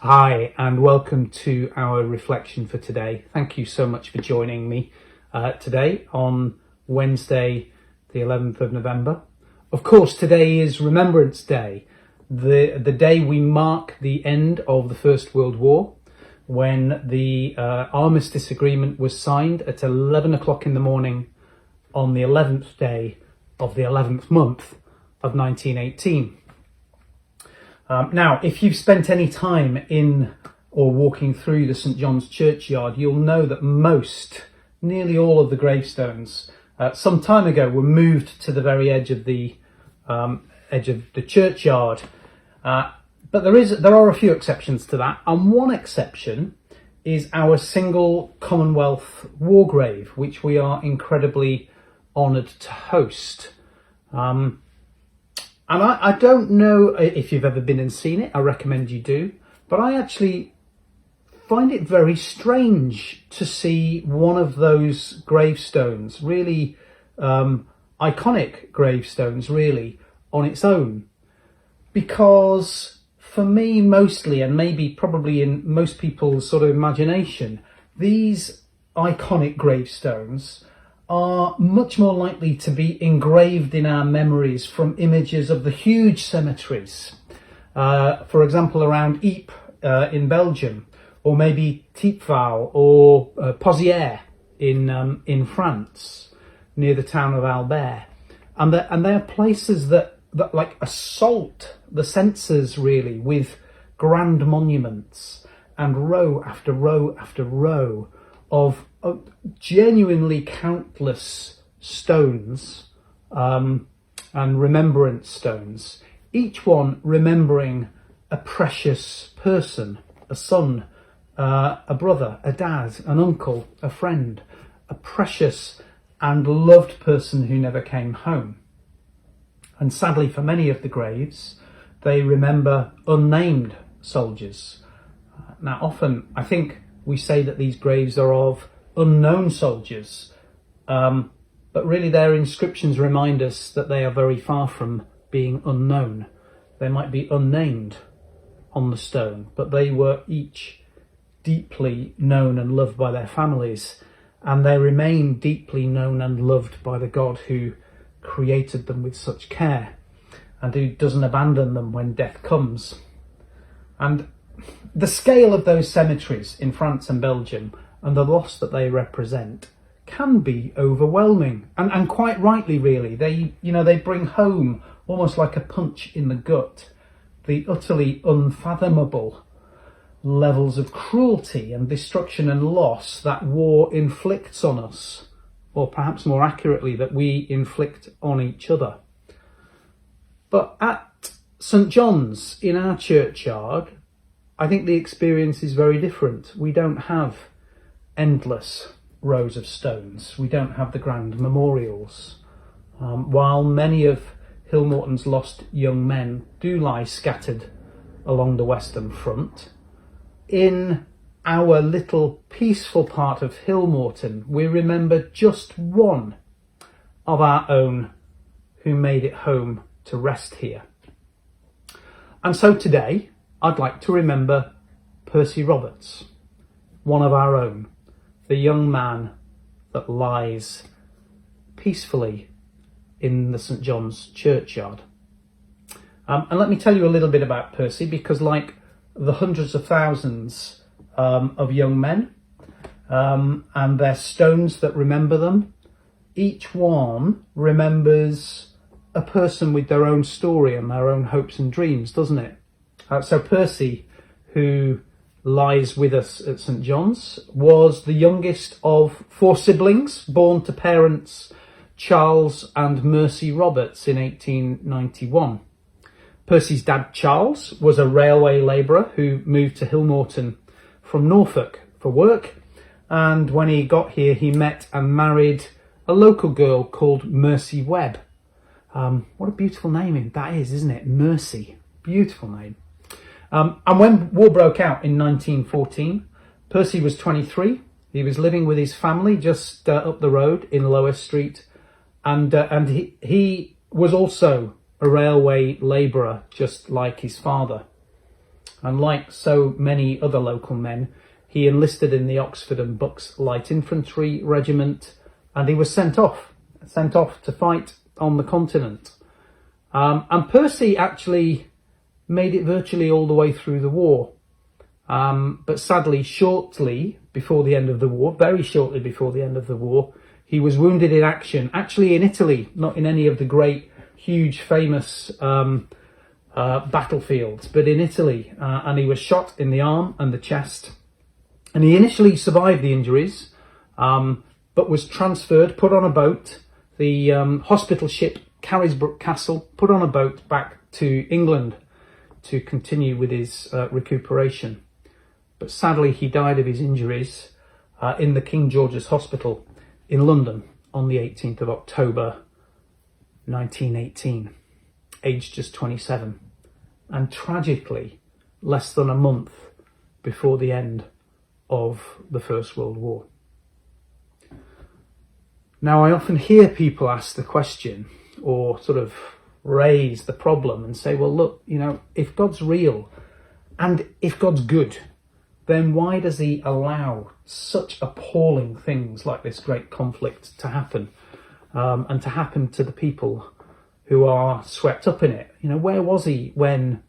Hi, and welcome to our reflection for today. Thank you so much for joining me today on Wednesday, the 11th of November. Of course, today is Remembrance Day, the day we mark the end of the First World War, when the armistice agreement was signed at 11 o'clock in the morning on the 11th day of the 11th month of 1918. Now, if you've spent any time in or walking through the St John's churchyard, you'll know that nearly all of the gravestones, some time ago, were moved to the very edge of the churchyard. But there are a few exceptions to that, and one exception is our single Commonwealth war grave, which we are incredibly honoured to host. And I don't know if you've ever been and seen it. I recommend you do. But I actually find it very strange to see one of those gravestones, really iconic gravestones, really, on its own. Because for me, mostly, and maybe probably in most people's sort of imagination, these iconic gravestones are much more likely to be engraved in our memories from images of the huge cemeteries, for example around Ypres in Belgium, or maybe Thiepval or Pozières in France, near the town of Albert, and they are places that like assault the senses, really, with grand monuments and row after row after row of genuinely countless stones and remembrance stones, each one remembering a precious person, a son, a brother, a dad, an uncle, a friend, a precious and loved person who never came home. And sadly, for many of the graves, they remember unnamed soldiers. Now, often I think we say that these graves are of unknown soldiers, but really their inscriptions remind us that they are very far from being unknown. They might be unnamed on the stone, but they were each deeply known and loved by their families, and they remain deeply known and loved by the God who created them with such care and who doesn't abandon them when death comes. And the scale of those cemeteries in France and Belgium and the loss that they represent can be overwhelming, and quite rightly, really. They bring home, almost like a punch in the gut, the utterly unfathomable levels of cruelty and destruction and loss that war inflicts on us, or perhaps more accurately, that we inflict on each other. But at St John's, in our churchyard, I think the experience is very different. We don't have endless rows of stones. We don't have the grand memorials. While many of Hillmorton's lost young men do lie scattered along the Western Front, in our little peaceful part of Hillmorton, we remember just one of our own who made it home to rest here. And so today, I'd like to remember Percy Roberts, one of our own, the young man that lies peacefully in the St John's churchyard. And let me tell you a little bit about Percy, because like the hundreds of thousands of young men and their stones that remember them, each one remembers a person with their own story and their own hopes and dreams, doesn't it? So Percy, who lies with us at St John's, was the youngest of 4 siblings born to parents Charles and Mercy Roberts in 1891. Percy's dad, Charles, was a railway labourer who moved to Hillmorton from Norfolk for work, and when he got here he met and married a local girl called Mercy Webb. What a beautiful name that is, isn't it? Mercy. Beautiful name. And when war broke out in 1914, Percy was 23. He was living with his family just up the road in Lower Street, and he was also a railway labourer, just like his father. And like so many other local men, he enlisted in the Oxford and Bucks Light Infantry Regiment, and he was sent off to fight on the continent. And Percy actually made it virtually all the way through the war. But sadly, shortly before the end of the war, very shortly before the end of the war, he was wounded in action, actually in Italy, not in any of the great, huge, famous battlefields, but in Italy. And he was shot in the arm and the chest. And he initially survived the injuries, but was transferred, put on a boat, the hospital ship Carisbrooke Castle, put on a boat back to England to continue with his recuperation. But sadly, he died of his injuries in the King George's Hospital in London on the 18th of October 1918, aged just 27, and tragically less than a month before the end of the First World War. Now, I often hear people ask the question or sort of raise the problem and say, well, look, if God's real and if God's good, then why does he allow such appalling things like this great conflict to happen, and to happen to the people who are swept up in it? Where was he when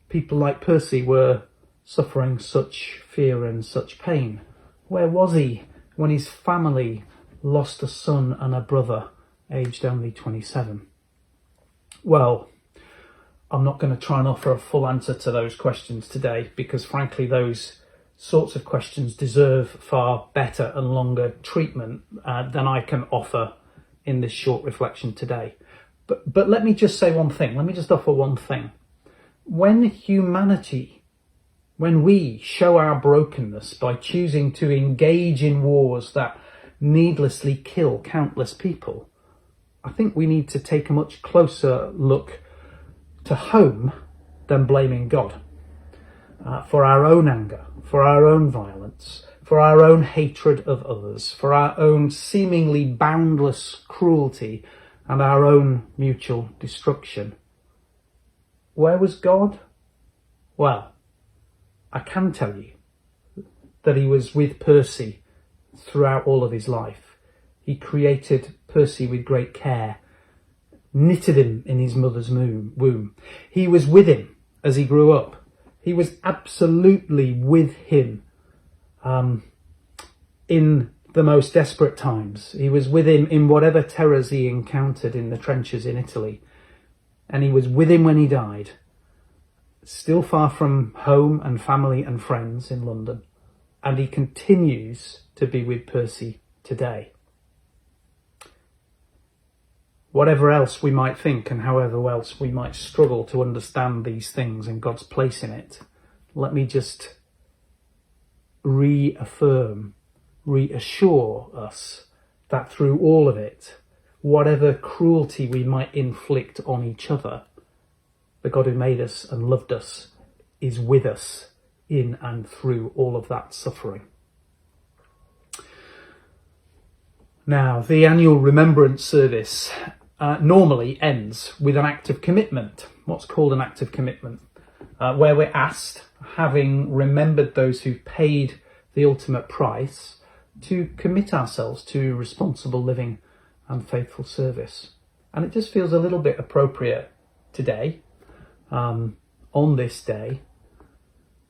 people like Percy were suffering such fear and such pain? Where was he when his family lost a son and a brother, aged only 27? Well, I'm not going to try and offer a full answer to those questions today, because frankly, those sorts of questions deserve far better and longer treatment than I can offer in this short reflection today. But let me just say one thing. Let me just offer one thing. When we show our brokenness by choosing to engage in wars that needlessly kill countless people, I think we need to take a much closer look to home than blaming God for our own anger, for our own violence, for our own hatred of others, for our own seemingly boundless cruelty and our own mutual destruction. Where was God? Well, I can tell you that he was with Percy throughout all of his life. He created Percy with great care, knitted him in his mother's womb. He was with him as he grew up. He was absolutely with him in the most desperate times. He was with him in whatever terrors he encountered in the trenches in Italy. And he was with him when he died, still far from home and family and friends in London. And he continues to be with Percy today. Whatever else we might think and however else we might struggle to understand these things and God's place in it, let me just reassure us that through all of it, whatever cruelty we might inflict on each other, the God who made us and loved us is with us in and through all of that suffering. Now, the annual Remembrance Service normally ends with an act of commitment, what's called an act of commitment, where we're asked, having remembered those who paid the ultimate price, to commit ourselves to responsible living and faithful service. And it just feels a little bit appropriate today, on this day,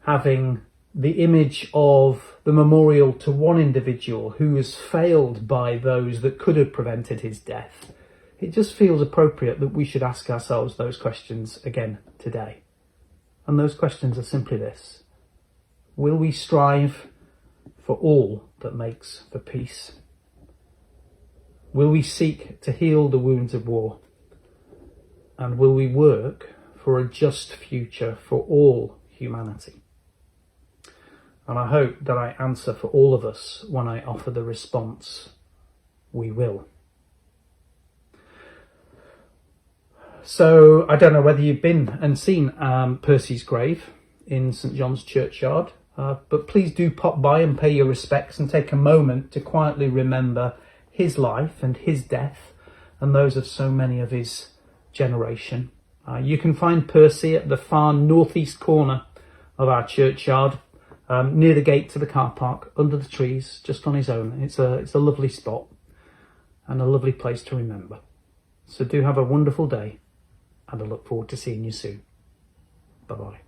having the image of the memorial to one individual who was failed by those that could have prevented his death. It just feels appropriate that we should ask ourselves those questions again today. And those questions are simply this: will we strive for all that makes for peace? Will we seek to heal the wounds of war? And will we work for a just future for all humanity? And I hope that I answer for all of us when I offer the response, we will. So I don't know whether you've been and seen Percy's grave in St John's Churchyard, but please do pop by and pay your respects and take a moment to quietly remember his life and his death and those of so many of his generation. You can find Percy at the far northeast corner of our churchyard, near the gate to the car park, under the trees, just on his own. It's a lovely spot and a lovely place to remember. So do have a wonderful day, and I look forward to seeing you soon. Bye-bye.